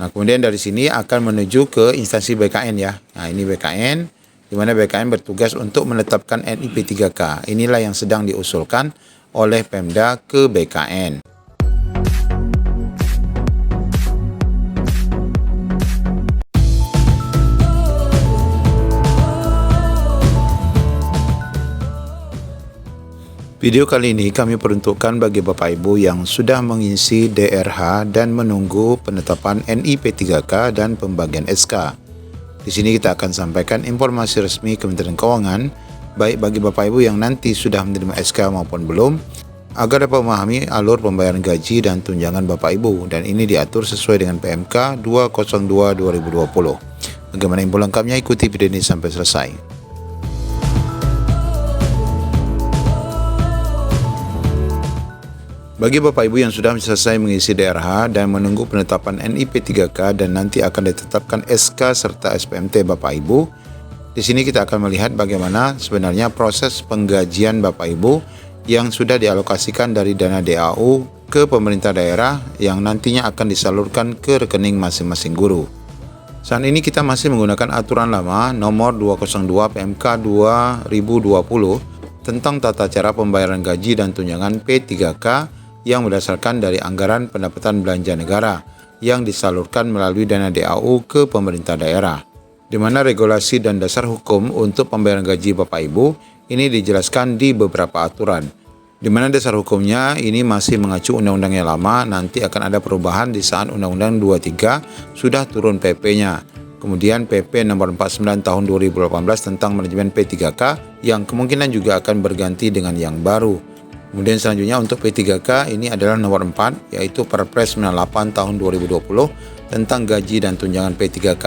Nah, kemudian dari sini akan menuju ke instansi BKN ya. Nah, ini BKN, di mana BKN bertugas untuk menetapkan NIP 3K. Inilah yang sedang diusulkan oleh Pemda ke BKN. Video kali ini kami peruntukkan bagi Bapak Ibu yang sudah mengisi DRH dan menunggu penetapan NIP 3K dan pembagian SK. Di sini kita akan sampaikan informasi resmi Kementerian Keuangan, baik bagi Bapak Ibu yang nanti sudah menerima SK maupun belum, agar dapat memahami alur pembayaran gaji dan tunjangan Bapak Ibu, dan ini diatur sesuai dengan PMK 202/2020. Bagaimana info lengkapnya, ikuti video ini sampai selesai. Bagi Bapak Ibu yang sudah selesai mengisi DRH dan menunggu penetapan NIP 3K dan nanti akan ditetapkan SK serta SPMT Bapak Ibu, di sini kita akan melihat bagaimana sebenarnya proses penggajian Bapak Ibu yang sudah dialokasikan dari dana DAU ke pemerintah daerah yang nantinya akan disalurkan ke rekening masing-masing guru. Saat ini kita masih menggunakan aturan lama nomor 202 PMK 2020 tentang tata cara pembayaran gaji dan tunjangan P3K yang berdasarkan dari anggaran pendapatan belanja negara yang disalurkan melalui dana DAU ke pemerintah daerah, di mana regulasi dan dasar hukum untuk pembayaran gaji Bapak Ibu ini dijelaskan di beberapa aturan, di mana dasar hukumnya ini masih mengacu undang-undang yang lama. Nanti akan ada perubahan di saat Undang-Undang 23 sudah turun PP-nya. Kemudian PP nomor 49 tahun 2018 tentang manajemen P3K yang kemungkinan juga akan berganti dengan yang baru. Kemudian selanjutnya untuk P3K ini adalah nomor 4, yaitu Perpres 98 tahun 2020 tentang gaji dan tunjangan P3K.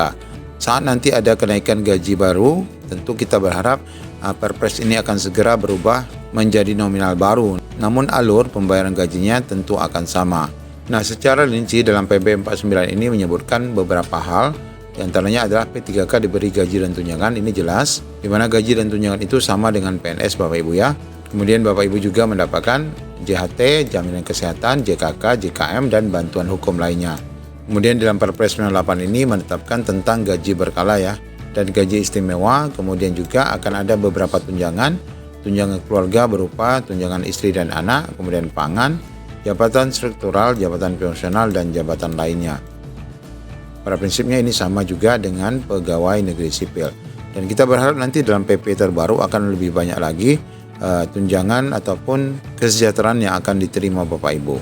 Saat nanti ada kenaikan gaji baru, tentu kita berharap Perpres ini akan segera berubah menjadi nominal baru. Namun alur pembayaran gajinya tentu akan sama. Nah, secara rinci dalam PB 49 ini menyebutkan beberapa hal. Di antaranya adalah P3K diberi gaji dan tunjangan, ini jelas, di mana gaji dan tunjangan itu sama dengan PNS Bapak Ibu ya. Kemudian Bapak Ibu juga mendapatkan JHT, jaminan kesehatan, JKK, JKM, dan bantuan hukum lainnya. Kemudian dalam Perpres 98 ini menetapkan tentang gaji berkala ya, dan gaji istimewa. Kemudian juga akan ada beberapa tunjangan keluarga berupa tunjangan istri dan anak, kemudian pangan, jabatan struktural, jabatan fungsional, dan jabatan lainnya. Pada prinsipnya ini sama juga dengan pegawai negeri sipil. Dan kita berharap nanti dalam PP terbaru akan lebih banyak lagi tunjangan ataupun kesejahteraan yang akan diterima Bapak Ibu.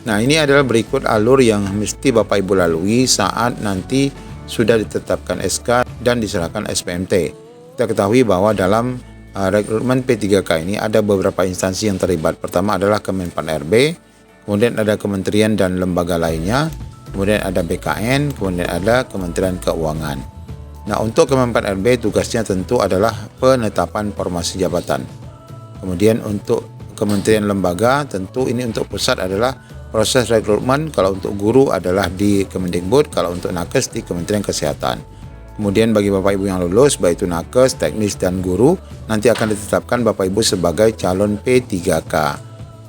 Nah, ini adalah berikut alur yang mesti Bapak Ibu lalui saat nanti sudah ditetapkan SK dan diserahkan SPMT. Kita ketahui bahwa dalam rekrutmen P3K ini ada beberapa instansi yang terlibat. Pertama adalah Kemenpan RB, kemudian ada kementerian dan lembaga lainnya, kemudian ada BKN, kemudian ada Kementerian Keuangan. Nah, untuk Kemenpan RB tugasnya tentu adalah penetapan formasi jabatan. Kemudian untuk kementerian lembaga tentu ini untuk pusat adalah proses rekrutmen, kalau untuk guru adalah di Kemendikbud, kalau untuk nakes di Kementerian Kesehatan. Kemudian bagi Bapak Ibu yang lulus, baik itu nakes, teknis, dan guru, nanti akan ditetapkan Bapak Ibu sebagai calon P3K.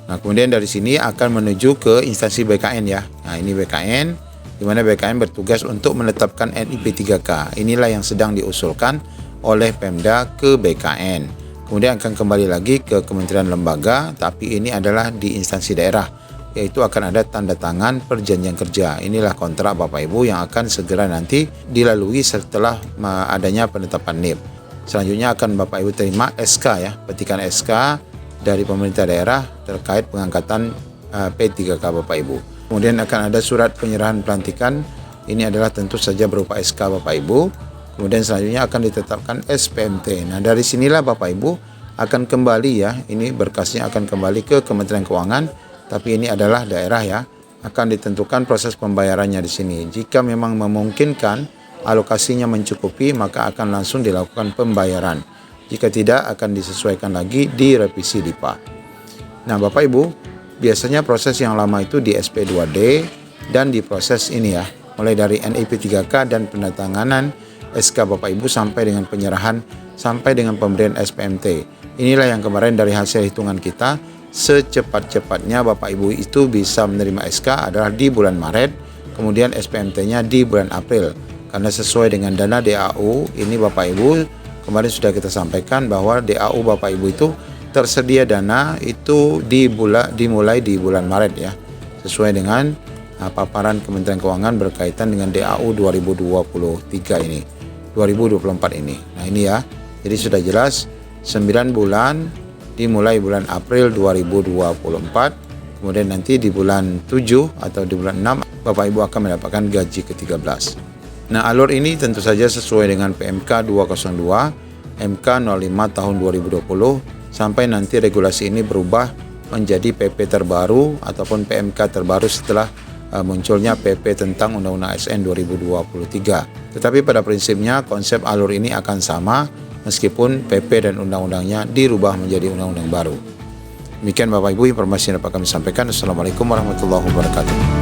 Nah, kemudian dari sini akan menuju ke instansi BKN ya. Nah, ini BKN, di mana BKN bertugas untuk menetapkan NIP 3K. Inilah yang sedang diusulkan oleh Pemda ke BKN. Kemudian akan kembali lagi ke kementerian lembaga, tapi ini adalah di instansi daerah, yaitu akan ada tanda tangan perjanjian kerja. Inilah kontrak Bapak Ibu yang akan segera nanti dilalui setelah adanya penetapan NIP. Selanjutnya akan Bapak Ibu terima SK ya, petikan SK dari pemerintah daerah terkait pengangkatan P3K Bapak Ibu. Kemudian akan ada surat penyerahan pelantikan, ini adalah tentu saja berupa SK Bapak Ibu. Kemudian selanjutnya akan ditetapkan SPMT. Nah, dari sinilah Bapak Ibu akan kembali ya, ini berkasnya akan kembali ke Kementerian Keuangan, tapi ini adalah daerah ya, akan ditentukan proses pembayarannya di sini. Jika memang memungkinkan alokasinya mencukupi, maka akan langsung dilakukan pembayaran. Jika tidak, akan disesuaikan lagi di revisi DIPA. Nah, Bapak Ibu, biasanya proses yang lama itu di SP2D dan di proses ini ya, mulai dari NIP 3K dan penandatanganan SK Bapak Ibu sampai dengan penyerahan, sampai dengan pemberian SPMT. Inilah yang kemarin dari hasil hitungan kita, secepat-cepatnya Bapak Ibu itu bisa menerima SK adalah di bulan Maret, kemudian SPMT-nya di bulan April. Karena sesuai dengan dana DAU, ini Bapak Ibu, kemarin sudah kita sampaikan bahwa DAU Bapak Ibu itu tersedia dana itu dimulai di bulan Maret ya. Sesuai dengan paparan Kementerian Keuangan berkaitan dengan DAU 2023 ini, 2024 ini. Nah ini ya, jadi sudah jelas 9 bulan dimulai bulan April 2024, kemudian nanti di bulan 7 atau di bulan 6 Bapak Ibu akan mendapatkan gaji ke-13. Nah alur ini tentu saja sesuai dengan PMK 202, MK 05 tahun 2020, sampai nanti regulasi ini berubah menjadi PP terbaru ataupun PMK terbaru setelah munculnya PP tentang Undang-Undang ASN 2023. Tetapi pada prinsipnya konsep alur ini akan sama meskipun PP dan undang-undangnya dirubah menjadi undang-undang baru. Demikian Bapak Ibu informasi yang dapat kami sampaikan. Assalamualaikum warahmatullahi wabarakatuh.